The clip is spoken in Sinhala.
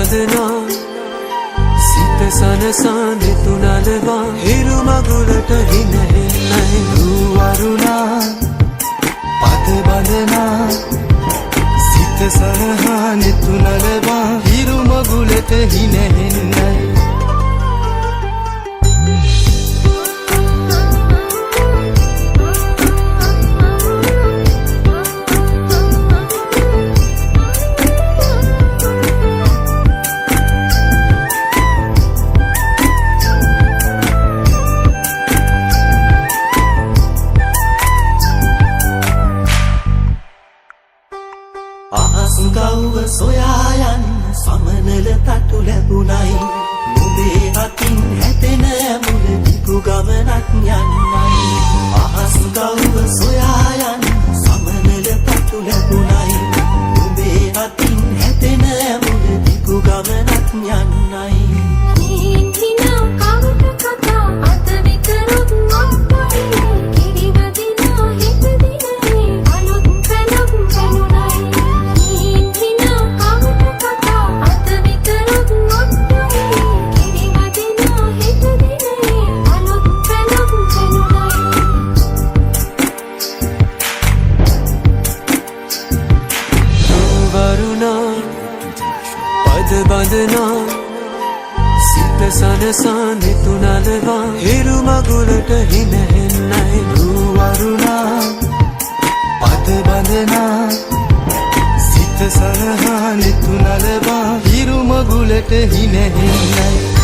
බඳනා සිත සනසා නෙතුනලවා හිරු මගුලට හිනහෙන්නයි රුවරුණා පද බඳනා සිත සනහා නෙතුනලවා හිරු මගුලට හිනහෙන්නයි ගව්ව සොයා යන්න සමනල තටු ලැබුණයි නුඹේ අතින් හැතෙන මුල දිගු ගමනක් යන්නයි අහස් ගව්ව සොයා යන්න සමනල තටු ලැබුණයි නුඹේ අතින් හැතෙන මුල දිගු ගමනක් යන්නයි පද බඳනා සිත සනසා නෙතුනලවා හිරු මගුලට හිනහෙන්නයි රුවරුණා පද බඳනා සිත සනහා නෙතුනලවා හිරු මගුලට හිනහෙන්නයි